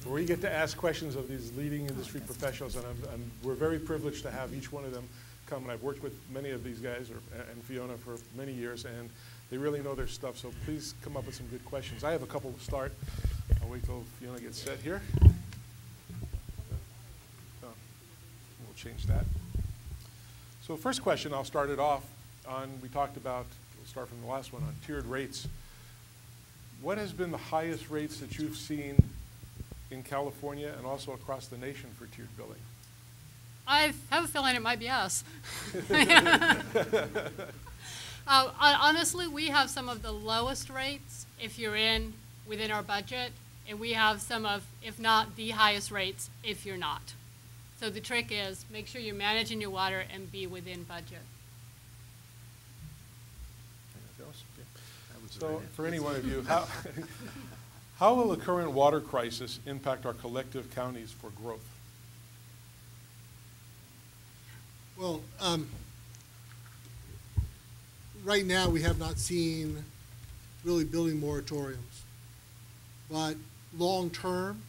where you get to ask questions of these leading industry professionals, and we're very privileged to have each one of them come. And I've worked with many of these guys, and Fiona, for many years, and they really know their stuff. So please come up with some good questions. I have a couple to start. I'll wait till Fiona gets set here. Oh, we'll change that. So first question, I'll start it off on, we talked about, we'll start from the last one, on tiered rates. What has been the highest rates that you've seen in California and also across the nation for tiered billing? I have a feeling it might be us. Honestly, we have some of the lowest rates if you're within our budget, and we have some of, if not the highest rates, if you're not. So the trick is make sure you're managing your water and be within budget. So for any one of you, how will the current water crisis impact our collective counties for growth? Well, right now we have not seen really building moratoriums. But long term,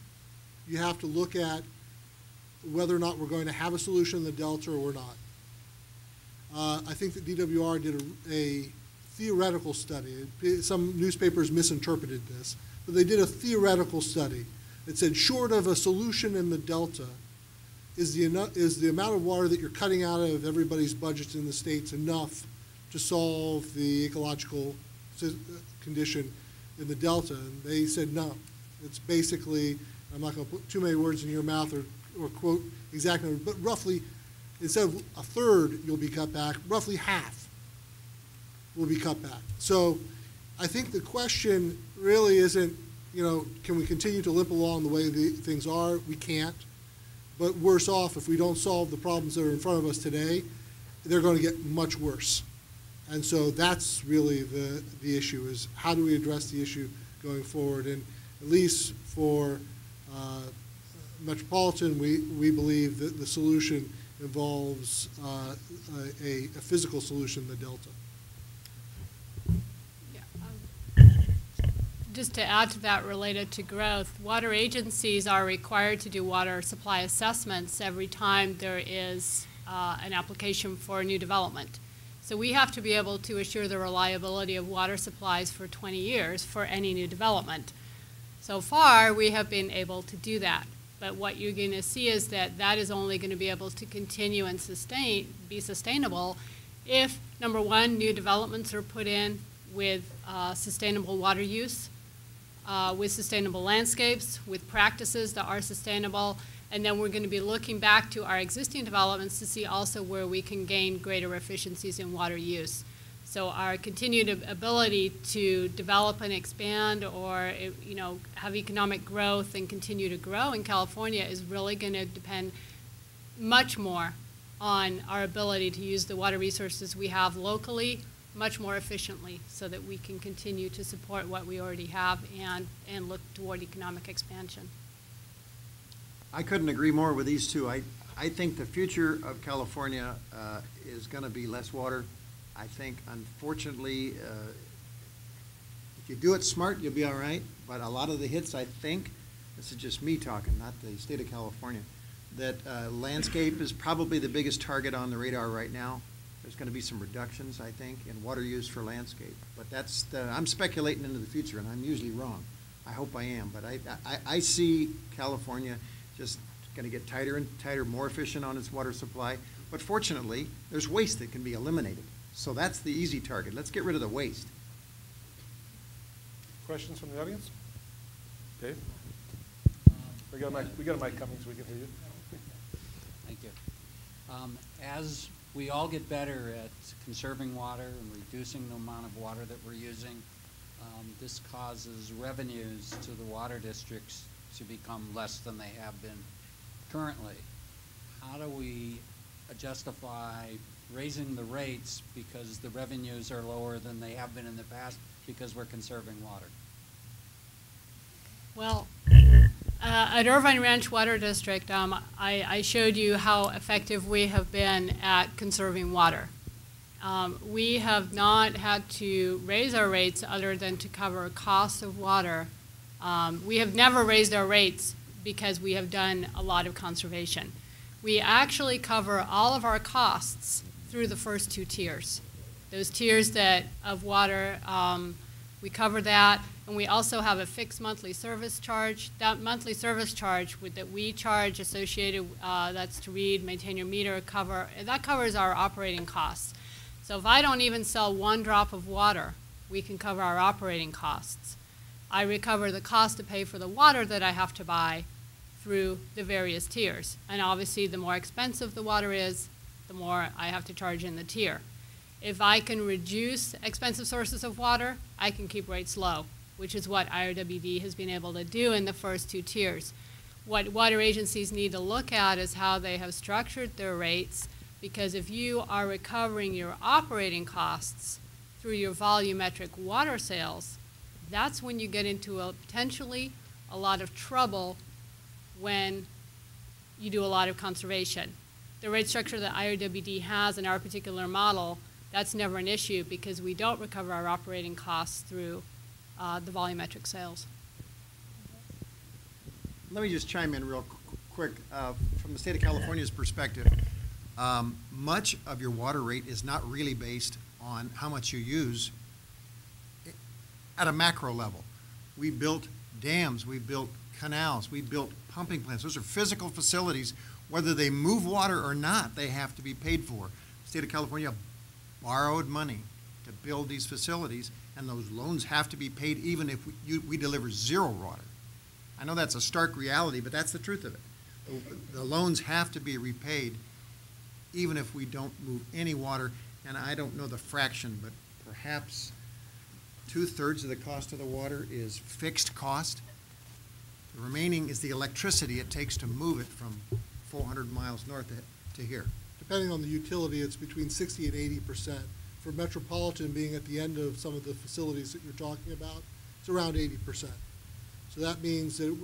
you have to look at whether or not we're going to have a solution in the Delta or we're not. I think that DWR did a theoretical study. Some newspapers misinterpreted this, but they did a theoretical study that said short of a solution in the Delta, is the amount of water that you're cutting out of everybody's budgets in the states enough to solve the ecological condition in the Delta? And they said no. It's basically, I'm not going to put too many words in your mouth or quote exactly, but roughly, instead of a third you'll be cut back, roughly half will be cut back. So I think the question really isn't, can we continue to limp along the way things are? We can't. But worse off, if we don't solve the problems that are in front of us today, they're going to get much worse. And so that's really the issue, is how do we address the issue going forward? And at least for Metropolitan, we believe that the solution involves a physical solution in the Delta. Just to add to that, related to growth, water agencies are required to do water supply assessments every time there is an application for a new development. So we have to be able to assure the reliability of water supplies for 20 years for any new development. So far, we have been able to do that. But what you're going to see is that that is only going to be able to continue and be sustainable if, number one, new developments are put in with sustainable water use, with sustainable landscapes, with practices that are sustainable, and then we're going to be looking back to our existing developments to see also where we can gain greater efficiencies in water use. So our continued ability to develop and expand, or have economic growth and continue to grow in California, is really going to depend much more on our ability to use the water resources we have locally much more efficiently, so that we can continue to support what we already have and look toward economic expansion. I couldn't agree more with these two. I think the future of California is going to be less water. I think, unfortunately, if you do it smart, you'll be all right. But a lot of the hits, I think, this is just me talking, not the state of California, that landscape is probably the biggest target on the radar right now. There's going to be some reductions, I think, in water use for landscape. But I'm speculating into the future, and I'm usually wrong. I hope I am. But I see California just going to get tighter and tighter, more efficient on its water supply. But fortunately, there's waste that can be eliminated. So that's the easy target. Let's get rid of the waste. Questions from the audience? Dave? We got a mic coming so we can hear you. Thank you. As we all get better at conserving water and reducing the amount of water that we're using, this causes revenues to the water districts to become less than they have been currently. How do we justify raising the rates because the revenues are lower than they have been in the past because we're conserving water? Well, at Irvine Ranch Water District, I showed you how effective we have been at conserving water. We have not had to raise our rates other than to cover costs of water. We have never raised our rates because we have done a lot of conservation. We actually cover all of our costs through the first two tiers. Those tiers of water, we cover that, and we also have a fixed monthly service charge. That monthly service charge that we charge associated, that's to read, maintain your meter, that covers our operating costs. So if I don't even sell 1 drop of water, we can cover our operating costs. I recover the cost to pay for the water that I have to buy through the various tiers. And obviously, the more expensive the water is, the more I have to charge in the tier. If I can reduce expensive sources of water, I can keep rates low, which is what IRWD has been able to do in the first 2 tiers. What water agencies need to look at is how they have structured their rates, because if you are recovering your operating costs through your volumetric water sales, that's when you get into potentially a lot of trouble when you do a lot of conservation. The rate structure that IRWD has in our particular model, that's never an issue because we don't recover our operating costs through the volumetric sales. Let me just chime in real quick. From the state of California's perspective, much of your water rate is not really based on how much you use at a macro level. We built dams, we built canals, we built pumping plants. Those are physical facilities. Whether they move water or not, they have to be paid for. The state of California borrowed money to build these facilities, and those loans have to be paid even if we deliver 0 water. I know that's a stark reality, but that's the truth of it. The loans have to be repaid even if we don't move any water, and I don't know the fraction, but perhaps 2/3 of the cost of the water is fixed cost. The remaining is the electricity it takes to move it from 400 miles north to here. Depending on the utility, it's between 60 and 80%. For Metropolitan being at the end of some of the facilities that you're talking about, it's around 80%. So that means that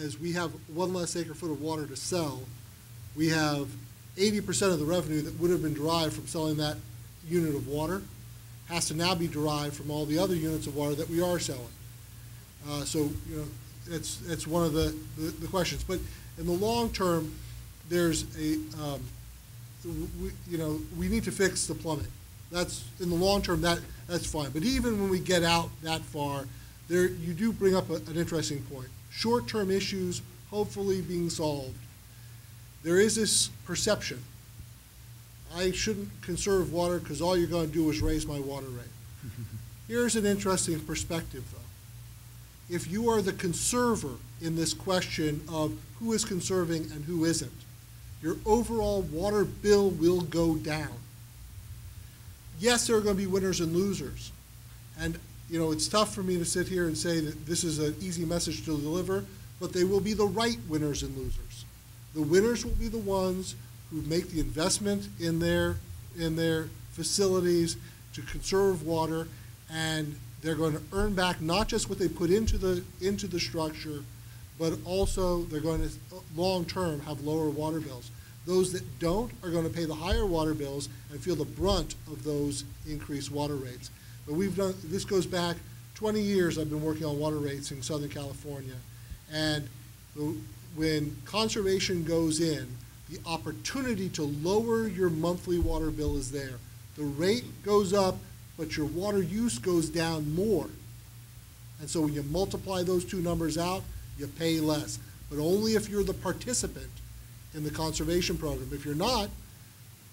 as we have 1 less acre foot of water to sell, we have 80% of the revenue that would have been derived from selling that unit of water has to now be derived from all the other units of water that we are selling. So, it's one of the questions. But in the long term, there's we need to fix the plumbing. That's, in the long term, that's fine. But even when we get out that far, you do bring up an interesting point. Short-term issues hopefully being solved. There is this perception, I shouldn't conserve water because all you're going to do is raise my water rate. Here's an interesting perspective, though. If you are the conserver in this question of who is conserving and who isn't, your overall water bill will go down. Yes, there are going to be winners and losers. And it's tough for me to sit here and say that this is an easy message to deliver, but they will be the right winners and losers. The winners will be the ones who make the investment in their facilities to conserve water, and they're going to earn back not just what they put into the structure, but also they're going to long term have lower water bills. Those that don't are going to pay the higher water bills and feel the brunt of those increased water rates. But this goes back 20 years. I've been working on water rates in Southern California, and when conservation goes in, the opportunity to lower your monthly water bill is there. The rate goes up, but your water use goes down more. And so when you multiply those two numbers out, you pay less. But only if you're the participant in the conservation program. If you're not,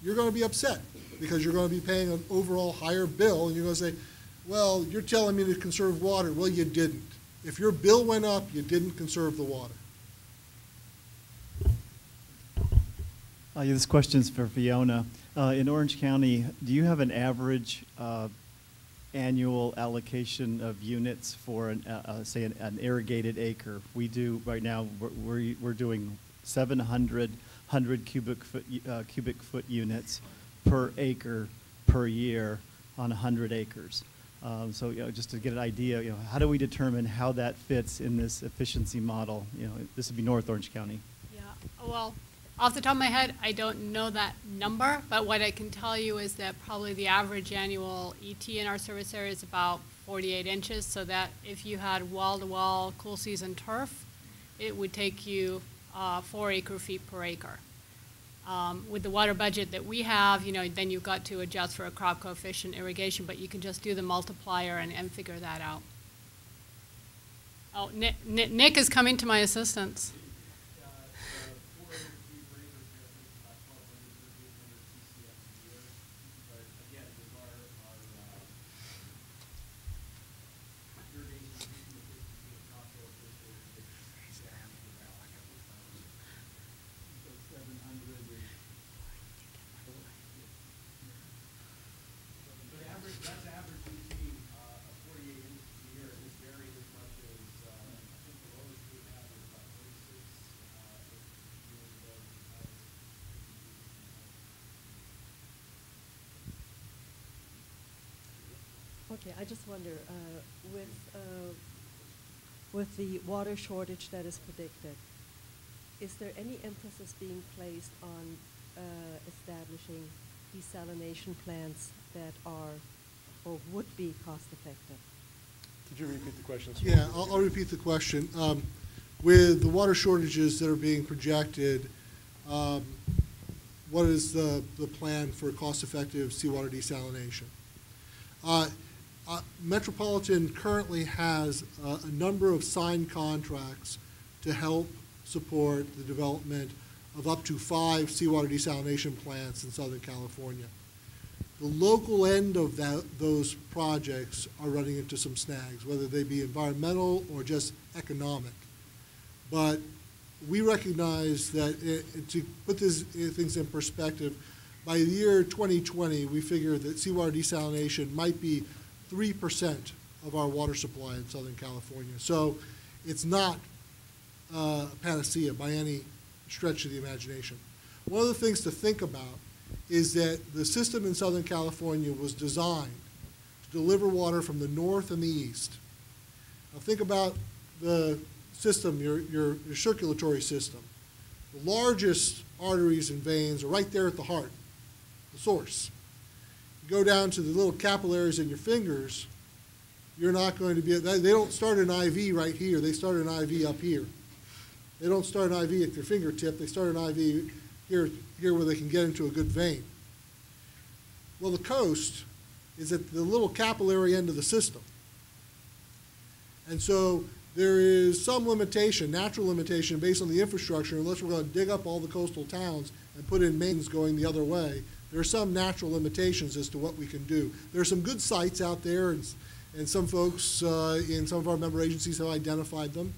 you're going to be upset because you're going to be paying an overall higher bill, and you're going to say, well, you're telling me to conserve water. Well, you didn't. If your bill went up, you didn't conserve the water. This question's for Fiona. In Orange County, do you have an average annual allocation of units for, say, an irrigated acre? We do right now. We're doing 700 cubic foot units per acre per year on 100 acres. So just to get an idea, how do we determine how that fits in this efficiency model? This would be North Orange County. Yeah. Well, off the top of my head, I don't know that number, but what I can tell you is that probably the average annual ET in our service area is about 48 inches, so that if you had wall-to-wall cool season turf, it would take you 4 acre-feet per acre. With the water budget that we have, then you've got to adjust for a crop coefficient irrigation, but you can just do the multiplier and figure that out. Oh, Nick is coming to my assistance. Okay, I just wonder, with the water shortage that is predicted, is there any emphasis being placed on establishing desalination plants that are or would be cost effective? Could you repeat the question? Yeah, I'll repeat the question. With the water shortages that are being projected, what is the plan for cost-effective seawater desalination? Metropolitan currently has a number of signed contracts to help support the development of up to 5 seawater desalination plants in Southern California. The local end of those projects are running into some snags, whether they be environmental or just economic. But we recognize that to put these things in perspective, by the year 2020, we figure that seawater desalination might be 3% of our water supply in Southern California. So it's not a panacea by any stretch of the imagination. One of the things to think about is that the system in Southern California was designed to deliver water from the north and the east. Now think about the system, your circulatory system. The largest arteries and veins are right there at the heart, the source. You go down to the little capillaries in your fingers, you're not going to be, they don't start an IV right here, they start an IV up here. They don't start an IV at their fingertip, they start an IV here where they can get into a good vein. Well, the coast is at the little capillary end of the system. And so there is some limitation, natural limitation, based on the infrastructure, unless we're going to dig up all the coastal towns and put in mains going the other way. There are some natural limitations as to what we can do. There are some good sites out there, and some folks in some of our member agencies have identified them,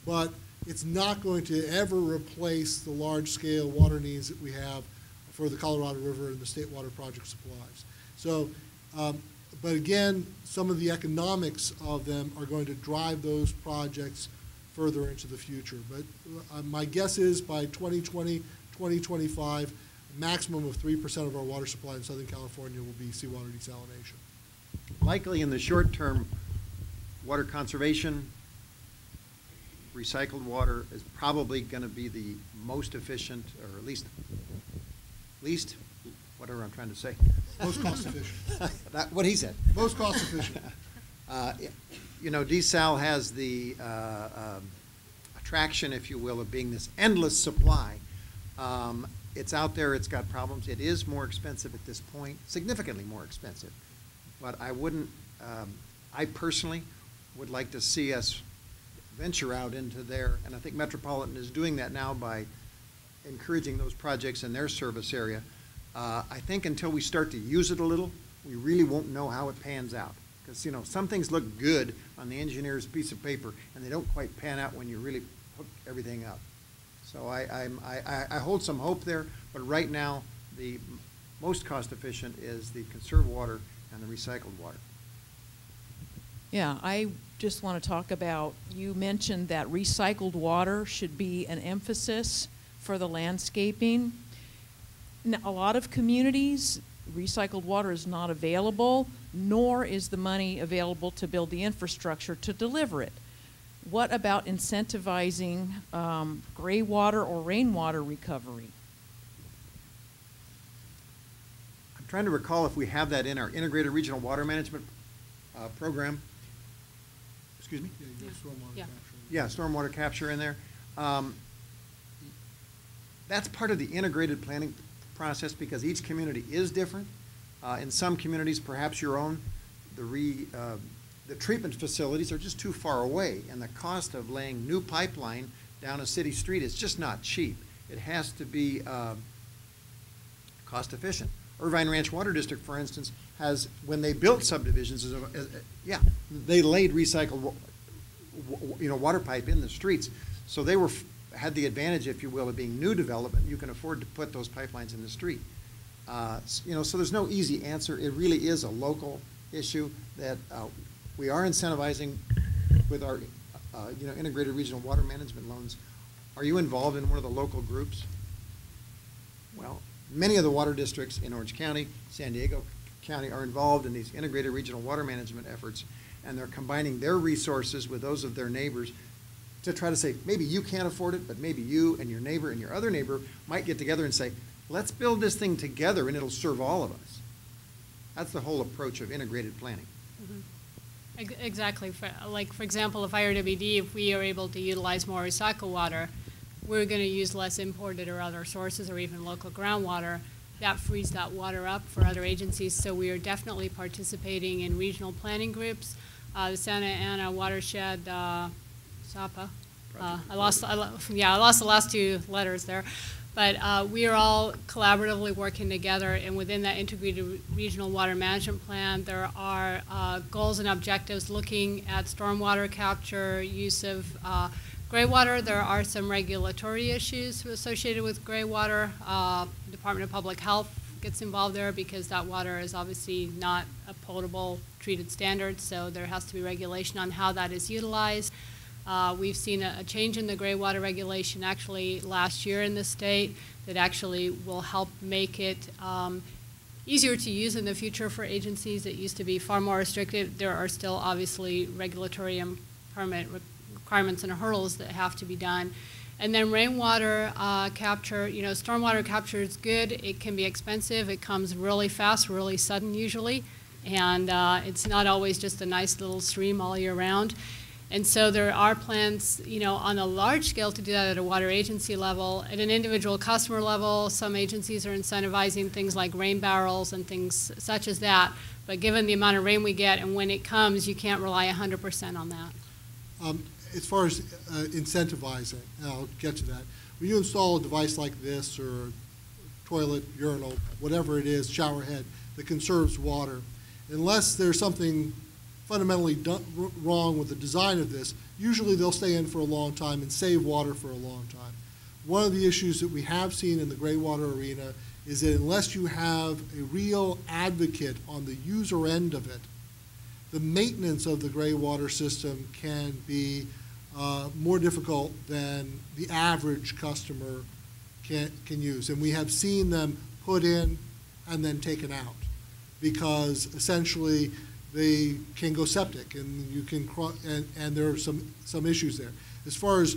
but it's not going to ever replace the large-scale water needs that we have for the Colorado River and the State Water Project supplies. So, but again, some of the economics of them are going to drive those projects further into the future. But my guess is by 2020, 2025, a maximum of 3% of our water supply in Southern California will be seawater desalination. Likely in the short term, water conservation, recycled water is probably going to be the most efficient, or at least, whatever I'm trying to say. Most cost efficient. What he said. Most cost efficient. You know, desal has the attraction, if you will, of being this endless supply. It's out there, it's got problems. It is more expensive at this point, significantly more expensive. But I wouldn't, I personally would like to see us venture out into there, and I think Metropolitan is doing that now by encouraging those projects in their service area. I think until we start to use it a little, we really won't know how it pans out. Because, you know, some things look good on the engineer's piece of paper, and they don't quite pan out when you really hook everything up. So I hold some hope there, but right now, the most cost efficient is the conserved water and the recycled water. Yeah, I just want to talk about, you mentioned that recycled water should be an emphasis for the landscaping. Now, a lot of communities, recycled water is not available, nor is the money available to build the infrastructure to deliver it. What about incentivizing gray water or rainwater recovery? I'm trying to recall if we have that in our integrated regional water management program. Excuse me? Yeah, you got stormwater Yeah. capture. Yeah, stormwater capture in there. That's part of the integrated planning process because each community is different. In some communities, perhaps your own, the treatment facilities are just too far away, and the cost of laying new pipeline down a city street is just not cheap. It has to be cost efficient. Irvine Ranch Water District, for instance, has, when they built subdivisions, they laid recycled water pipe in the streets. So they had the advantage, if you will, of being new development. You can afford to put those pipelines in the street. So there's no easy answer. It really is a local issue that we are incentivizing with our integrated regional water management loans. Are you involved in one of the local groups? Well, many of the water districts in Orange County, San Diego County are involved in these integrated regional water management efforts, and they're combining their resources with those of their neighbors to try to say, maybe you can't afford it, but maybe you and your neighbor and your other neighbor might get together and say, let's build this thing together and it'll serve all of us. That's the whole approach of integrated planning. Mm-hmm. Exactly. For example, if IRWD, if we are able to utilize more recycled water, we're going to use less imported or other sources or even local groundwater. That frees that water up for other agencies. So we are definitely participating in regional planning groups. The Santa Ana Watershed, SAPA. I lost the last two letters there. But we are all collaboratively working together, and within that integrated regional water management plan, there are goals and objectives looking at stormwater capture, use of gray water. There are some regulatory issues associated with gray water. Department of Public Health gets involved there because that water is obviously not a potable treated standard, so there has to be regulation on how that is utilized. We've seen a change in the gray water regulation actually last year in the state that actually will help make it easier to use in the future for agencies. It used to be far more restrictive. There are still obviously regulatory and permit requirements and hurdles that have to be done. And then rainwater capture, stormwater capture is good. It can be expensive. It comes really fast, really sudden usually. And it's not always just a nice little stream all year round. And so there are plans, on a large scale to do that at a water agency level. At an individual customer level, some agencies are incentivizing things like rain barrels and things such as that. But given the amount of rain we get and when it comes, you can't rely 100% on that. As far as incentivizing, and I'll get to that, when you install a device like this or toilet, urinal, whatever it is, shower head that conserves water, unless there's something fundamentally wrong with the design of this, usually they'll stay in for a long time and save water for a long time. One of the issues that we have seen in the gray water arena is that unless you have a real advocate on the user end of it, the maintenance of the gray water system can be more difficult than the average customer can use. And we have seen them put in and then taken out because essentially they can go septic, and you can and there are some issues there. As far as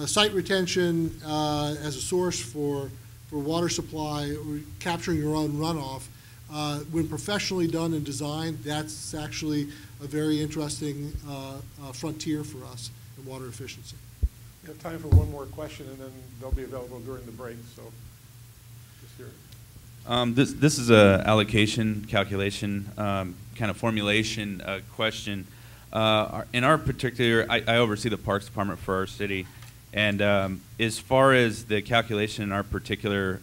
site retention as a source for water supply, or capturing your own runoff, when professionally done and designed, that's actually a very interesting frontier for us in water efficiency. We have time for one more question, and then they'll be available during the break. So just here. This is a allocation calculation kind of formulation question. In our particular, I oversee the Parks Department for our city, and as far as the calculation in our particular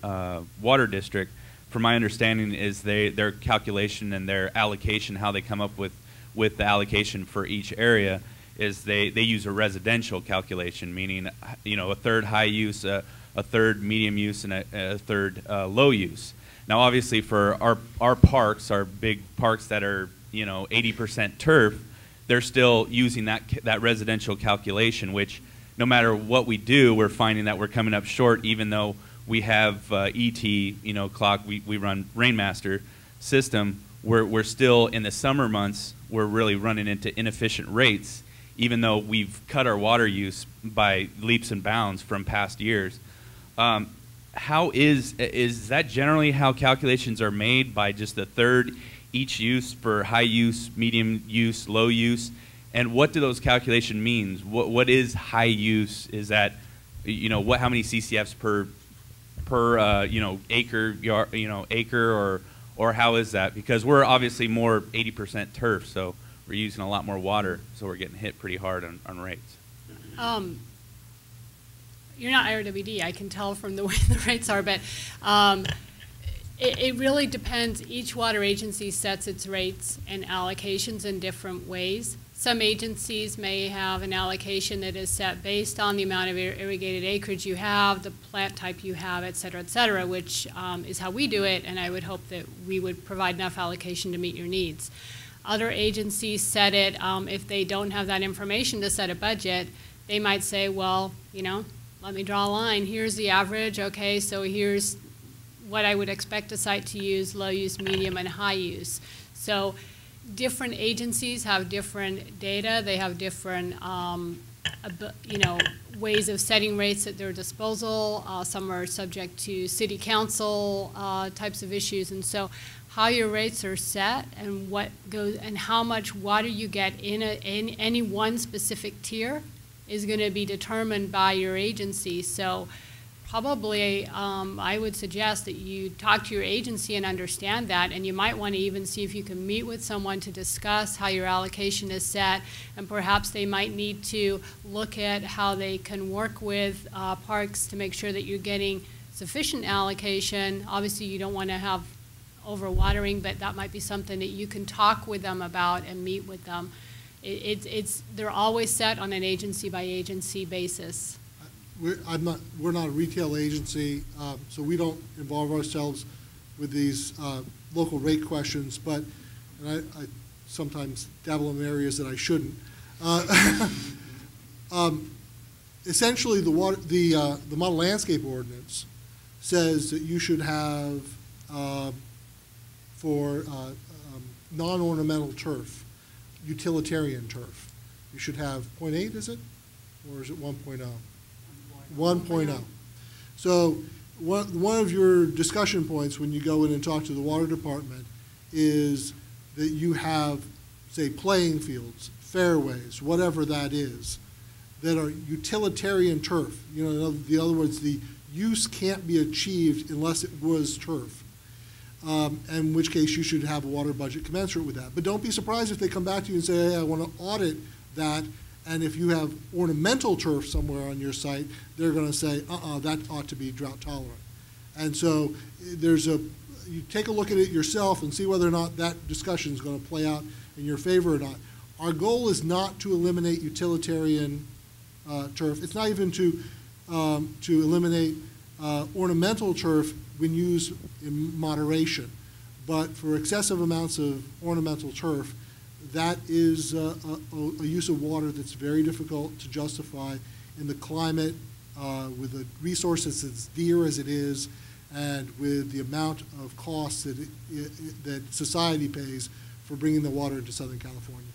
water district, from my understanding is their calculation and their allocation, how they come up with the allocation for each area, is they use a residential calculation, meaning a third high use, a third medium use, and a third low use. Now, obviously, for our parks, our big parks that are 80% turf, they're still using that residential calculation. Which, no matter what we do, we're finding that we're coming up short. Even though we have ET, clock, we run Rainmaster system. We're still in the summer months. We're really running into inefficient rates, even though we've cut our water use by leaps and bounds from past years. How is that generally how calculations are made, by just the third each use for high use, medium use, low use, and what do those calculation means? What is high use? Is that, how many CCFs per acre yard, acre, or how is that? Because we're obviously more 80% turf, so we're using a lot more water, so we're getting hit pretty hard on rates. You're not IRWD, I can tell from the way the rates are, but it really depends. Each water agency sets its rates and allocations in different ways. Some agencies may have an allocation that is set based on the amount of irrigated acreage you have, the plant type you have, et cetera, which is how we do it, and I would hope that we would provide enough allocation to meet your needs. Other agencies set it, if they don't have that information to set a budget, they might say, well, let me draw a line. Here's the average, okay, so here's what I would expect a site to use, low use, medium, and high use. So different agencies have different data. They have different, ways of setting rates at their disposal. Some are subject to city council types of issues, and so how your rates are set and what goes and how much water you get in any one specific tier is going to be determined by your agency. So probably I would suggest that you talk to your agency and understand that, and you might want to even see if you can meet with someone to discuss how your allocation is set, and perhaps they might need to look at how they can work with parks to make sure that you're getting sufficient allocation. Obviously you don't want to have overwatering, but that might be something that you can talk with them about and meet with them. They're always set on an agency by agency basis. We're not a retail agency, so we don't involve ourselves with these local rate questions, but I sometimes dabble in areas that I shouldn't. Essentially, the model landscape ordinance says that you should have for non-ornamental turf, utilitarian turf. You should have 0.8, is it? Or is it 1.0? 1.0. So one of your discussion points when you go in and talk to the water department is that you have, say, playing fields, fairways, whatever that is, that are utilitarian turf. In other words, the use can't be achieved unless it was turf. In which case you should have a water budget commensurate with that. But don't be surprised if they come back to you and say, hey, I want to audit that, and if you have ornamental turf somewhere on your site, they're going to say, that ought to be drought tolerant. And so you take a look at it yourself and see whether or not that discussion is going to play out in your favor or not. Our goal is not to eliminate utilitarian turf. It's not even to eliminate ornamental turf when used in moderation. But for excessive amounts of ornamental turf, that is a use of water that's very difficult to justify in the climate, with the resources as dear as it is, and with the amount of costs that society pays for bringing the water into Southern California.